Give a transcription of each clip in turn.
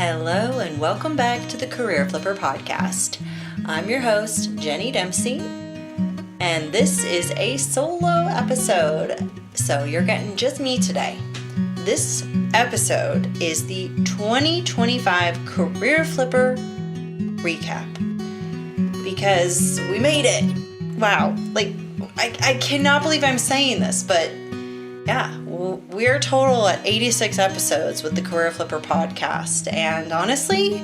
Hello and welcome back to the Career Flipper podcast. I'm your host, Jenny Dempsey, and this is a solo episode, so you're getting just me today. This episode is the 2025 Career Flipper recap, because we made it. Wow, I cannot believe I'm saying this, but yeah, we're total at 86 episodes with the Career Flipper podcast, and honestly,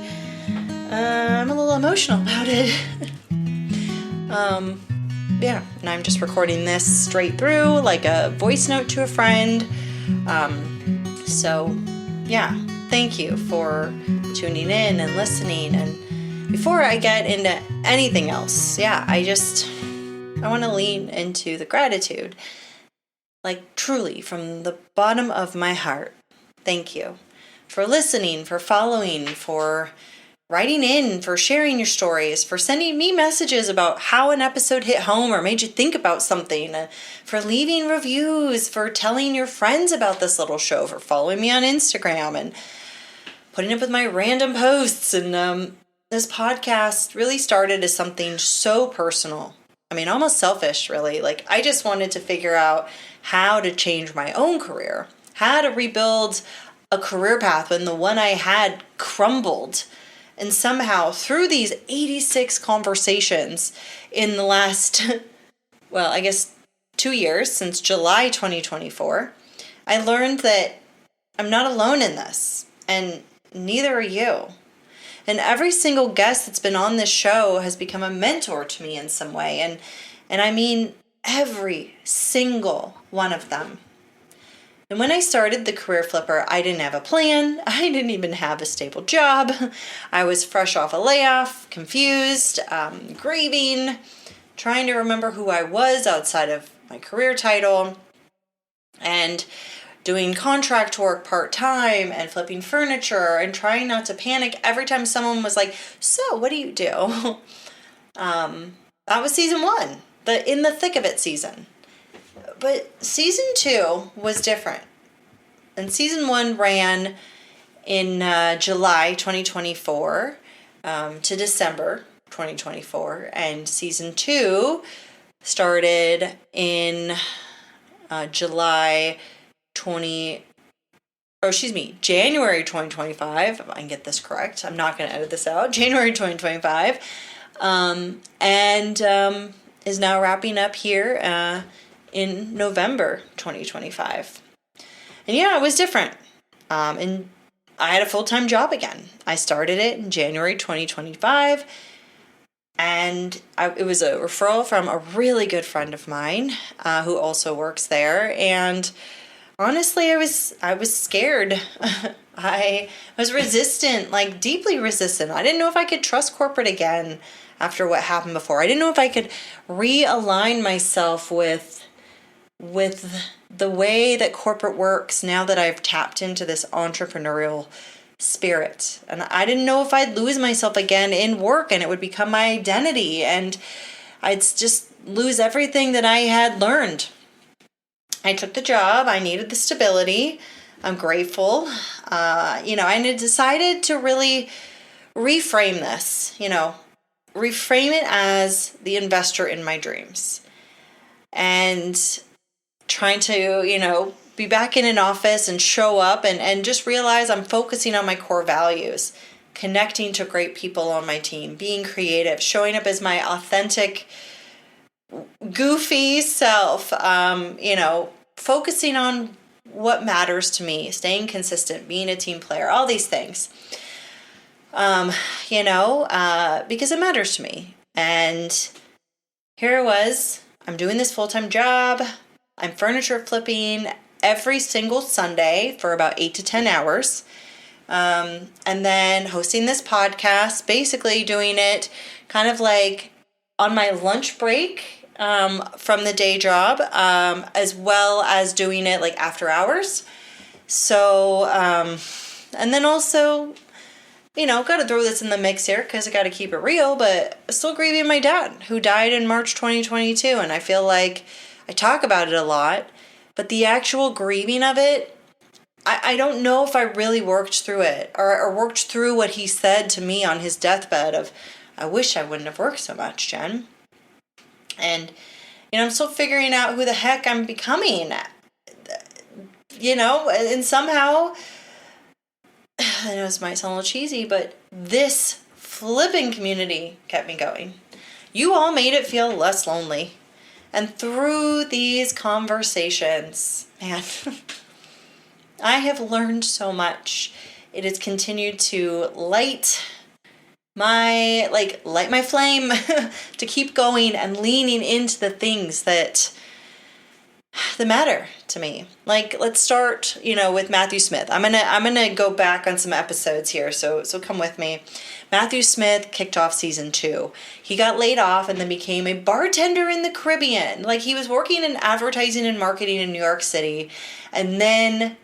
I'm a little emotional about it. Yeah, and I'm just recording this straight through, like a voice note to a friend. So yeah, thank you for tuning in and listening. And before I get into anything else, I want to lean into the gratitude. Like, truly, from the bottom of my heart, thank you for listening, for following, for writing in, for sharing your stories, for sending me messages about how an episode hit home or made you think about something, for leaving reviews, for telling your friends about this little show, for following me on Instagram and putting up with my random posts. And this podcast really started as something so personal. I mean, almost selfish, really. Like, I just wanted to figure out how to change my own career, how to rebuild a career path when the one I had crumbled. And somehow, through these 86 conversations in the last, 2 years, since July 2024, I learned that I'm not alone in this, and neither are you. And every single guest that's been on this show has become a mentor to me in some way. And I mean every single one of them. And when I started the Career Flipper, I didn't have a plan. I didn't even have a stable job. I was fresh off a layoff, confused, grieving, trying to remember who I was outside of my career title, and doing contract work part-time and flipping furniture and trying not to panic every time someone was like, so what do you do? That was season 1, the in the thick of it season. But season 2 was different. And season 1 ran in July 2024 to December 2024. And season 2 started in January 2025, if I can get this correct. I'm not going to edit this out. January 2025. And is now wrapping up here in November 2025. And yeah, it was different. And I had a full-time job again. I started it in January 2025. And it was a referral from a really good friend of mine who also works there. And honestly, I was scared. I was resistant, like deeply resistant. I didn't know if I could trust corporate again after what happened before. I didn't know if I could realign myself with the way that corporate works now that I've tapped into this entrepreneurial spirit. And I didn't know if I'd lose myself again in work and it would become my identity and I'd just lose everything that I had learned. I took the job. I needed the stability. I'm grateful. And I decided to really reframe this, reframe it as the investor in my dreams. And trying to, be back in an office and show up and just realize I'm focusing on my core values, connecting to great people on my team, being creative, showing up as my authentic, goofy self, focusing on what matters to me, staying consistent, being a team player, all these things, because it matters to me. And here I was, I'm doing this full-time job. I'm furniture flipping every single Sunday for about 8 to 10 hours. And then hosting this podcast, basically doing it kind of like on my lunch break from the day job, as well as doing it like after hours. So, and then also, got to throw this in the mix here because I got to keep it real, but still grieving my dad who died in March 2022. And I feel like I talk about it a lot, but the actual grieving of it I don't know if I really worked through it or worked through what he said to me on his deathbed of, I wish I wouldn't have worked so much, Jen. And, I'm still figuring out who the heck I'm becoming, and somehow, I know this might sound a little cheesy, but this flipping community kept me going. You all made it feel less lonely. And through these conversations, man, I have learned so much. It has continued to light my flame to keep going and leaning into the things that matter to me. Like, let's start, with Matthew Smith. I'm gonna go back on some episodes here, so come with me. Matthew Smith kicked off season 2. He got laid off and then became a bartender in the Caribbean. Like, he was working in advertising and marketing in New York City, and then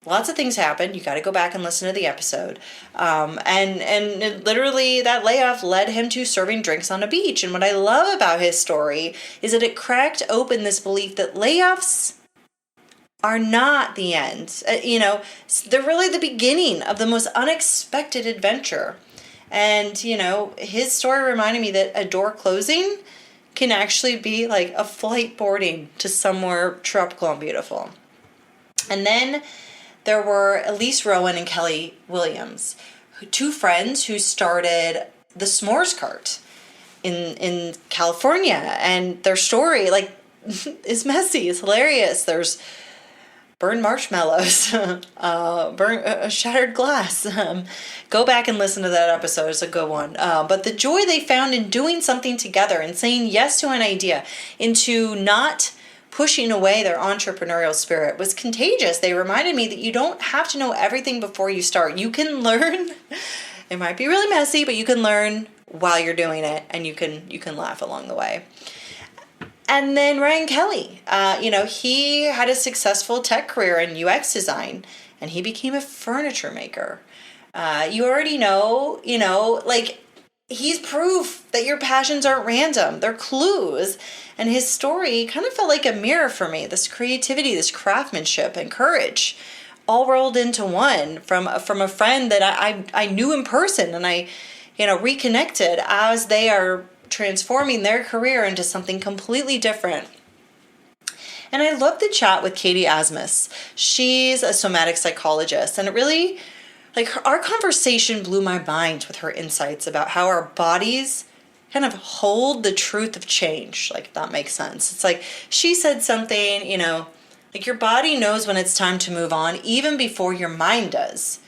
lots of things happened. You got to go back and listen to the episode. And literally that layoff led him to serving drinks on a beach. And what I love about his story is that it cracked open this belief that layoffs are not the end. They're really the beginning of the most unexpected adventure. And, his story reminded me that a door closing can actually be like a flight boarding to somewhere tropical and beautiful. And then there were Elise Rowan and Kelly Williams, 2 friends who started the S'mores Cart in California. And their story, is messy. It's hilarious. There's burned marshmallows, shattered glass. Go back and listen to that episode. It's a good one. But the joy they found in doing something together and saying yes to an idea, into not pushing away their entrepreneurial spirit, was contagious. They reminded me that you don't have to know everything before you start. You can learn. It might be really messy, but you can learn while you're doing it, and you can laugh along the way. And then Ryan Kelly, he had a successful tech career in UX design, and he became a furniture maker. You already know, he's proof that your passions aren't random. They're clues. And his story kind of felt like a mirror for me. This creativity, this craftsmanship, and courage all rolled into one from a friend that I knew in person, and I reconnected as they are transforming their career into something completely different. And I love the chat with Katie Asmus. She's a somatic psychologist, and it really, our conversation blew my mind with her insights about how our bodies kind of hold the truth of change, if that makes sense. It's she said something, your body knows when it's time to move on, even before your mind does.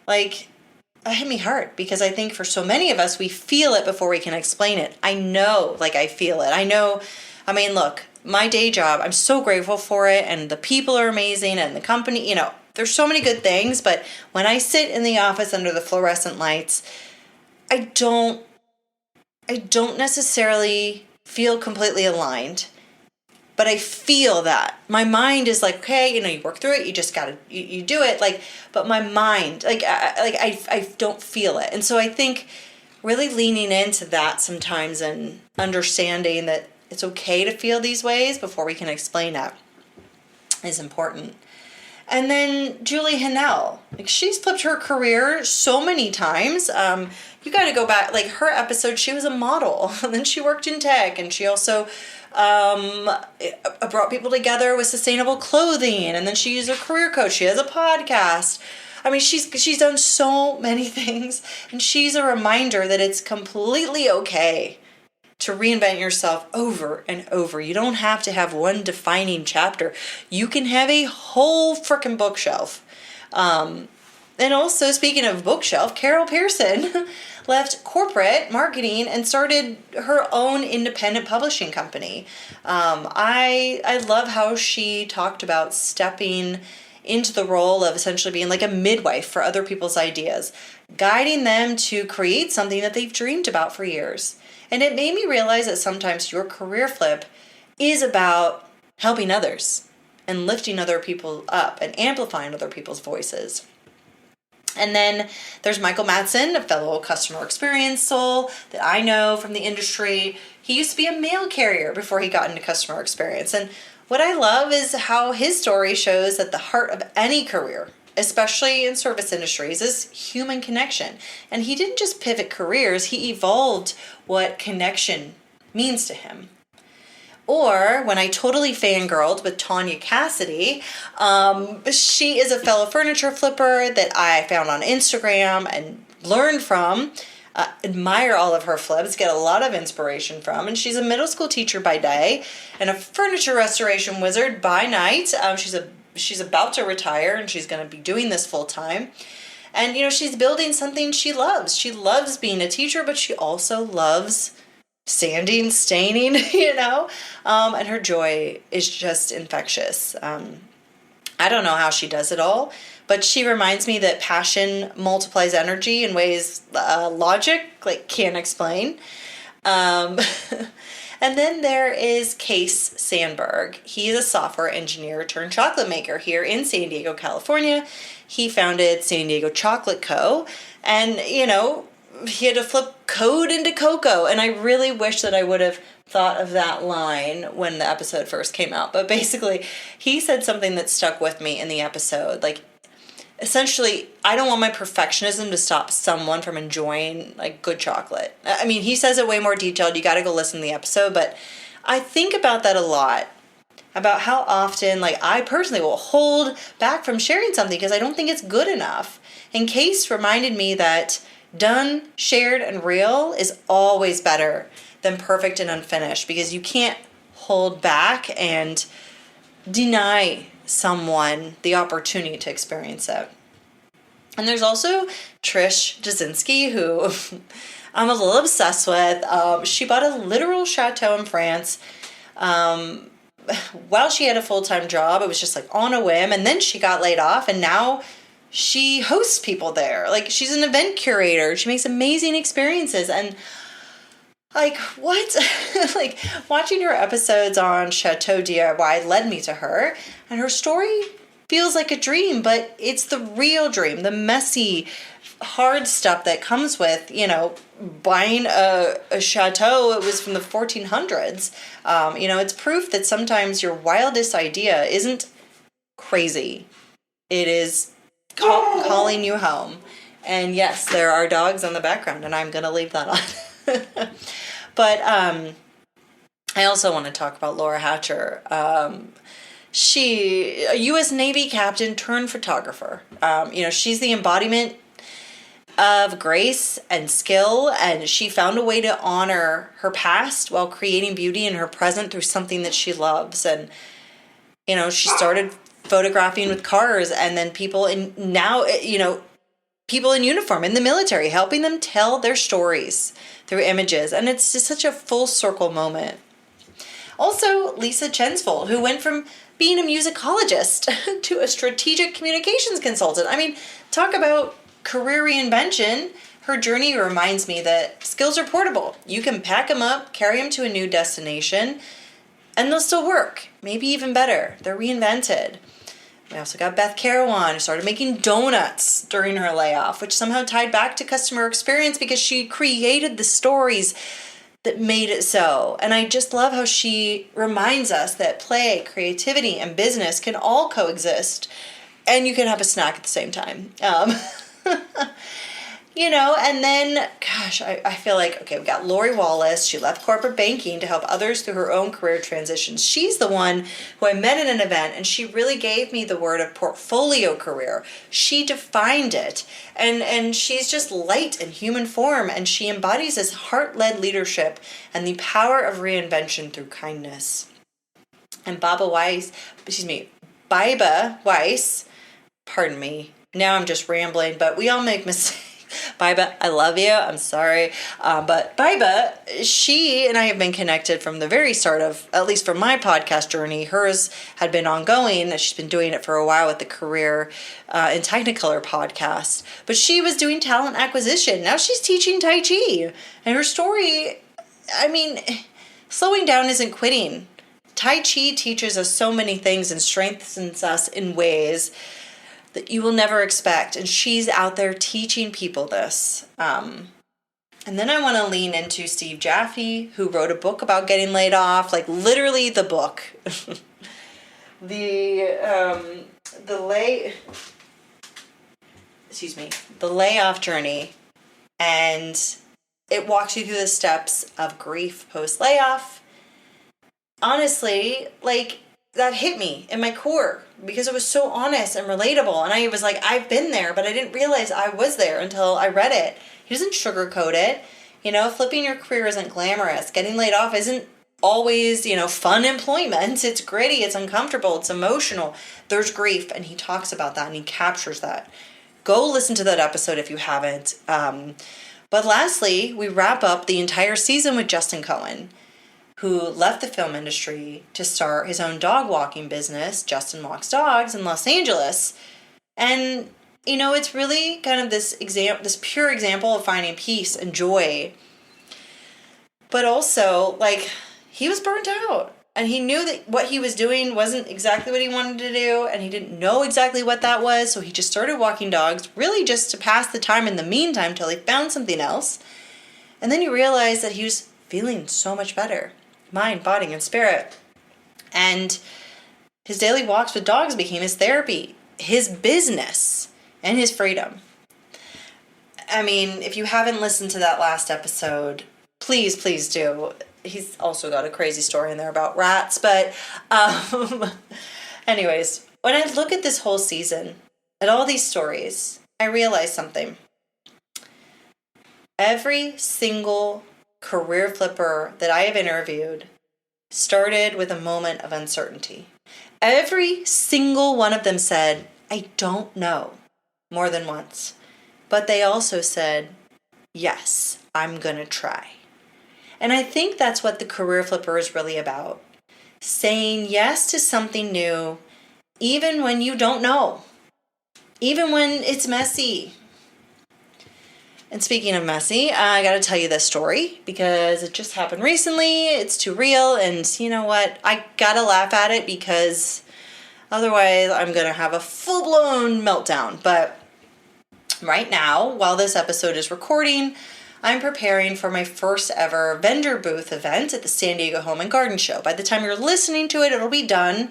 That hit me hard, because I think for so many of us, we feel it before we can explain it. I know, I feel it. Look, my day job, I'm so grateful for it, and the people are amazing, and the company, there's so many good things, but when I sit in the office under the fluorescent lights, I don't necessarily feel completely aligned, but I feel that. My mind is okay, you work through it, you just gotta, you do it, but my mind, I don't feel it. And so I think really leaning into that sometimes and understanding that it's okay to feel these ways before we can explain it is important. And then Julie Hennell, she's flipped her career so many times. You got to go back, her episode, she was a model, and then she worked in tech, and she also brought people together with sustainable clothing, and then she's a career coach. She has a podcast. She's done so many things, and she's a reminder that it's completely okay to reinvent yourself over and over. You don't have to have one defining chapter. You can have a whole frickin' bookshelf. And also, speaking of bookshelf, Carol Pearson left corporate marketing and started her own independent publishing company. I love how she talked about stepping into the role of essentially being a midwife for other people's ideas, guiding them to create something that they've dreamed about for years. And it made me realize that sometimes your career flip is about helping others and lifting other people up and amplifying other people's voices. And then there's Michael Madsen, a fellow customer experience soul that I know from the industry. He used to be a mail carrier before he got into customer experience. And what I love is how his story shows that the heart of any career, especially in service industries, is human connection. And he didn't just pivot careers, he evolved what connection means to him. Or when I totally fangirled with Tanya Cassidy, she is a fellow furniture flipper that I found on Instagram and learned from, admire all of her flips, get a lot of inspiration from. And she's a middle school teacher by day and a furniture restoration wizard by night. She's about to retire and she's going to be doing this full time. And, she's building something she loves. She loves being a teacher, but she also loves sanding, staining, and her joy is just infectious. I don't know how she does it all, but she reminds me that passion multiplies energy in ways logic can't explain. And then there is Case Sandberg. He's a software engineer turned chocolate maker here in San Diego, California. He founded San Diego Chocolate Co. And, he had to flip code into cocoa. And I really wish that I would have thought of that line when the episode first came out. But basically, he said something that stuck with me in the episode. Essentially, I don't want my perfectionism to stop someone from enjoying good chocolate. I mean, he says it way more detailed. You got to go listen to the episode. But I think about that a lot. About how often, I personally will hold back from sharing something because I don't think it's good enough. And Case reminded me that done, shared, and real is always better than perfect and unfinished, because you can't hold back and deny someone the opportunity to experience it. And there's also Trish Jasinski, who I'm a little obsessed with. She bought a literal chateau in France while she had a full-time job. It was just on a whim, and then she got laid off, and now she hosts people there. She's an event curator. She makes amazing experiences. And what? Watching her episodes on Chateau DIY led me to her. And her story feels like a dream, but it's the real dream. The messy, hard stuff that comes with, buying a chateau. It was from the 1400s. It's proof that sometimes your wildest idea isn't crazy. It is calling you home. And yes, there are dogs in the background, and I'm going to leave that on. But I also want to talk about Laura Hatcher. She, a U.S. Navy captain turned photographer. She's the embodiment of grace and skill, and she found a way to honor her past while creating beauty in her present through something that she loves. And, she started photographing with cars, and then people in uniform in the military, helping them tell their stories through images. And it's just such a full circle moment. Also, Lisa Chensfold, who went from being a musicologist to a strategic communications consultant. I mean, talk about career reinvention. Her journey reminds me that skills are portable. You can pack them up, carry them to a new destination, and they'll still work. Maybe even better. They're reinvented. We also got Beth Carawan, who started making donuts during her layoff, which somehow tied back to customer experience because she created the stories that made it so. And I just love how she reminds us that play, creativity, and business can all coexist, and you can have a snack at the same time. And then, gosh, I feel like, okay, we got Lori Wallace. She left corporate banking to help others through her own career transitions. She's the one who I met at an event, and she really gave me the word of portfolio career. She defined it, and she's just light in human form, and she embodies this heart-led leadership and the power of reinvention through kindness. And Biba Weiss, pardon me, now I'm just rambling, but we all make mistakes. Biba, I love you. I'm sorry. But Biba, she and I have been connected from the very start of, at least for my podcast journey. Hers had been ongoing. She's been doing it for a while with the Career in Technicolor podcast. But she was doing talent acquisition. Now she's teaching Tai Chi. And her story, slowing down isn't quitting. Tai Chi teaches us so many things and strengthens us in ways that you will never expect. And she's out there teaching people this. And then I want to lean into Steve Jaffe, who wrote a book about getting laid off, literally the book. the layoff journey, and it walks you through the steps of grief post layoff. Honestly, like, that hit me in my core because it was so honest and relatable. And I was like, I've been there, but I didn't realize I was there until I read it. He doesn't sugarcoat it. You know, flipping your career isn't glamorous. Getting laid off isn't always, fun employment. It's gritty, it's uncomfortable, it's emotional. There's grief, and he talks about that and he captures that. Go listen to that episode if you haven't. But lastly, we wrap up the entire season with Justin Cohen, who left the film industry to start his own dog walking business, Justin Walks Dogs, in Los Angeles. And, it's really kind of this pure example of finding peace and joy. But also, he was burnt out. And he knew that what he was doing wasn't exactly what he wanted to do, and he didn't know exactly what that was, so he just started walking dogs, really just to pass the time in the meantime till he found something else. And then he realized that he was feeling so much better. Mind, body, and spirit. And his daily walks with dogs became his therapy, his business, and his freedom. I mean, if you haven't listened to that last episode, please do. He's also got a crazy story in there about rats, but anyways, when I look at this whole season, at all these stories, I realize something. Every single career flipper that I have interviewed started with a moment of uncertainty. Every single one of them said, I don't know, more than once. But they also said, yes, I'm gonna try. And I think that's what the career flipper is really about. Saying yes to something new, even when you don't know. Even when it's messy. And speaking of messy, I gotta tell you this story because it just happened recently. It's too real, and you know what? I gotta laugh at it because otherwise I'm gonna have a full-blown meltdown. But right now, while this episode is recording, I'm preparing for my first ever vendor booth event at the San Diego Home and Garden Show. By the time you're listening to it, it'll be done.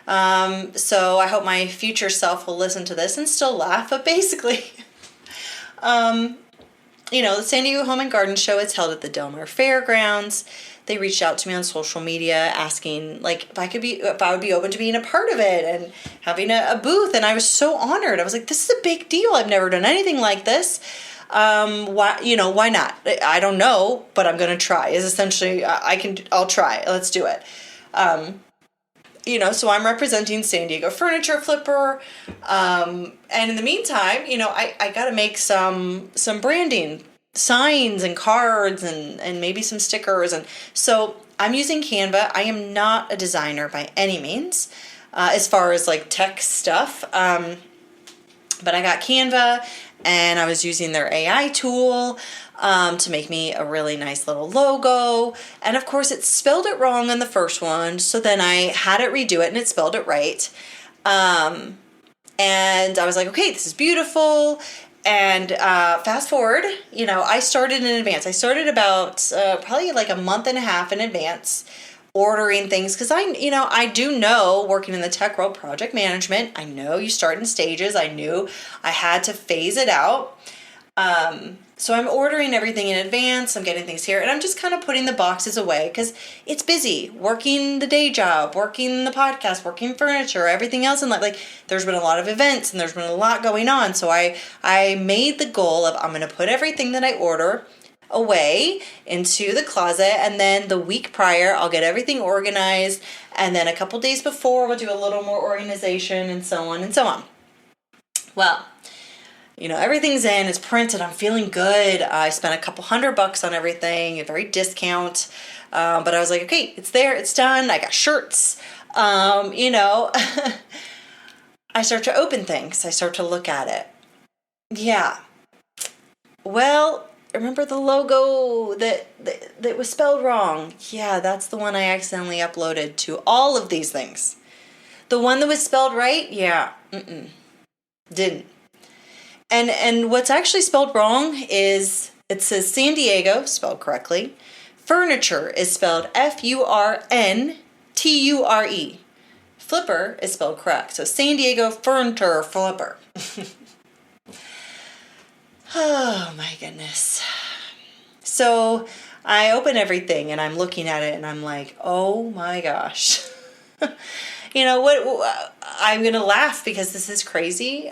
So I hope my future self will listen to this and still laugh. But basically, the San Diego Home and Garden Show is held at the Del Mar Fairgrounds. They reached out to me on social media asking if I would be open to being a part of it and having a booth. And I was so honored. I was like, this is a big deal. I've never done anything like this. Why not? I don't know, but I'm going to try is essentially, I'll try. Let's do it. So I'm representing San Diego Furniture Flipper. And in the meantime, I got to make some branding, signs and cards and maybe some stickers. And so I'm using Canva. I am not a designer by any means, as far as tech stuff. But I got Canva, and I was using their AI tool to make me a really nice little logo. And of course, it spelled it wrong on the first one, so then I had it redo it, and it spelled it right. And I was like, okay, this is beautiful. And fast forward, I started in advance. I started about probably a month and a half in advance, ordering things, because I do know, working in the tech world, project management, I know you start in stages. I knew I had to phase it out. So I'm ordering everything in advance. I'm getting things here, and I'm just kind of putting the boxes away because it's busy working the day job, working the podcast, working furniture, everything else in life. There's been a lot of events and there's been a lot going on. So I made the goal of I'm going to put everything that I order away into the closet, and then the week prior I'll get everything organized, and then a couple days before we'll do a little more organization, and so on and so on. Well, everything's in, it's printed, I'm feeling good. I spent a couple $100 on everything, a very discount, but I was like, okay, it's there, it's done. I got shirts. I start to open things, I start to look at it. Yeah, well, remember the logo that was spelled wrong? Yeah, that's the one I accidentally uploaded to all of these things. The one that was spelled right? Yeah, didn't. And what's actually spelled wrong is, it says San Diego, spelled correctly. Furniture is spelled Furniture. Flipper is spelled correct. So San Diego Furniture Flipper. Oh my goodness. So I open everything and I'm looking at it and I'm like, oh my gosh. You know what? I'm gonna laugh because this is crazy.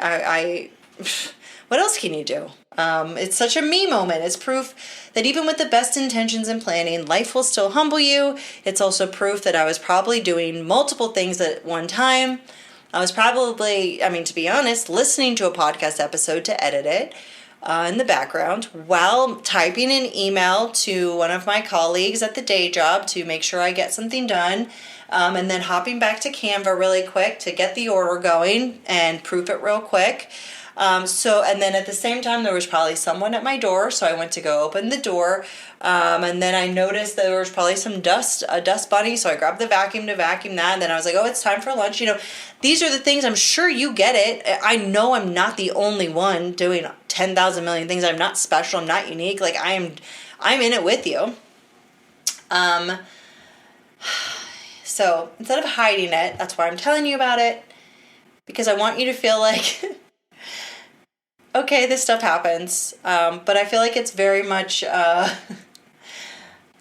What else can you do? It's such a me moment. It's proof that even with the best intentions and planning, life will still humble you. It's also proof that I was probably doing multiple things at one time. I was probably, to be honest, listening to a podcast episode to edit it in the background while typing an email to one of my colleagues at the day job to make sure I get something done. And then hopping back to Canva really quick to get the order going and proof it real quick. And then at the same time, there was probably someone at my door, so I went to go open the door, and then I noticed that there was probably some dust, a dust bunny, so I grabbed the vacuum to vacuum that, and then I was like, oh, it's time for lunch. These are the things, I'm sure you get it. I know I'm not the only one doing 10,000 million things. I'm not special, I'm not unique, like I'm in it with you. So instead of hiding it, that's why I'm telling you about it, because I want you to feel like, okay, this stuff happens, but I feel like it's very much a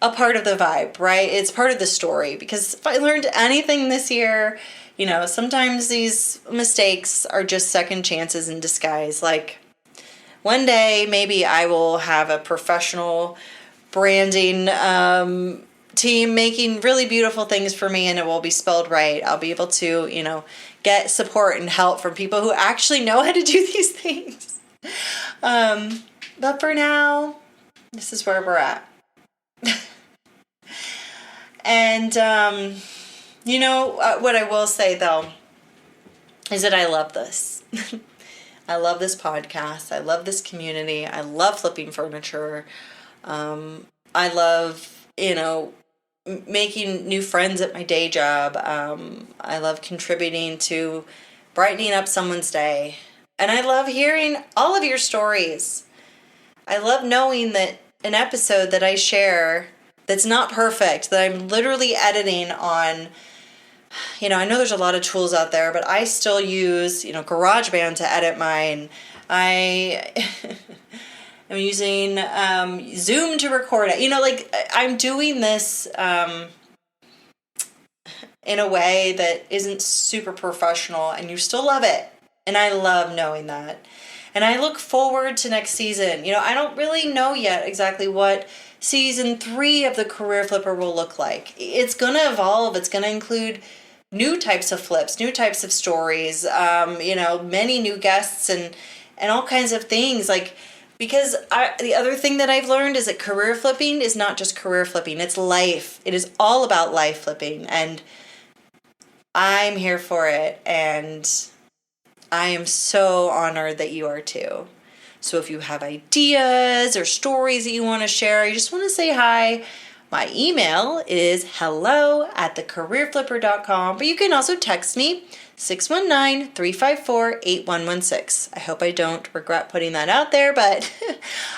part of the vibe, right? It's part of the story, because if I learned anything this year, sometimes these mistakes are just second chances in disguise. Like, one day, maybe I will have a professional branding team making really beautiful things for me, and it will be spelled right. I'll be able to, get support and help from people who actually know how to do these things. But for now, this is where we're at. And, what I will say though, is that I love this. I love this podcast. I love this community. I love flipping furniture. I love, making new friends at my day job. I love contributing to brightening up someone's day. And I love hearing all of your stories. I love knowing that an episode that I share that's not perfect, that I'm literally editing on, I know there's a lot of tools out there, but I still use, GarageBand to edit mine. I'm using Zoom to record it. I'm doing this in a way that isn't super professional, and you still love it. And I love knowing that. And I look forward to next season. I don't really know yet exactly what season 3 of the Career Flipper will look like. It's going to evolve. It's going to include new types of flips, new types of stories, many new guests and all kinds of things. Because the other thing that I've learned is that career flipping is not just career flipping. It's life. It is all about life flipping. And I'm here for it. And I am so honored that you are too. So if you have ideas or stories that you want to share, you just want to say hi, my email is hello@thecareerflipper.com, but you can also text me 619-354-8116. I hope I don't regret putting that out there, but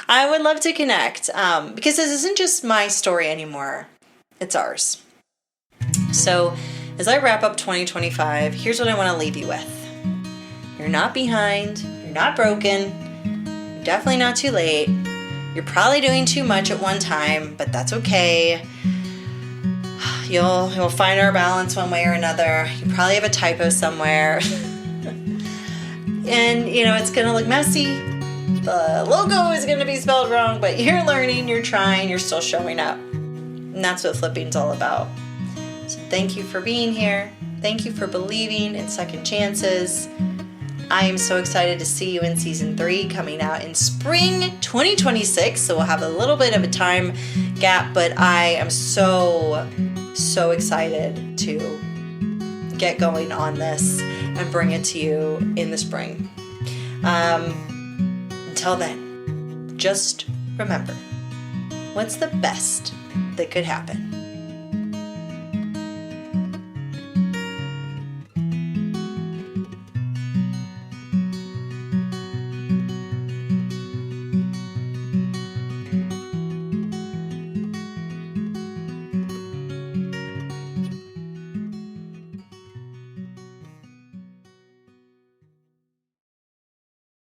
I would love to connect because this isn't just my story anymore. It's ours. So as I wrap up 2025, here's what I want to leave you with. You're not behind. You're not broken. You're definitely not too late. You're probably doing too much at one time, but that's okay. You'll find our balance one way or another. You probably have a typo somewhere. And, it's going to look messy. The logo is going to be spelled wrong, but you're learning, you're trying, you're still showing up. And that's what flipping's all about. So thank you for being here. Thank you for believing in second chances. I am so excited to see you in season 3 coming out in spring 2026. So we'll have a little bit of a time gap, but I am so excited to get going on this and bring it to you in the spring. Until then, just remember, what's the best that could happen?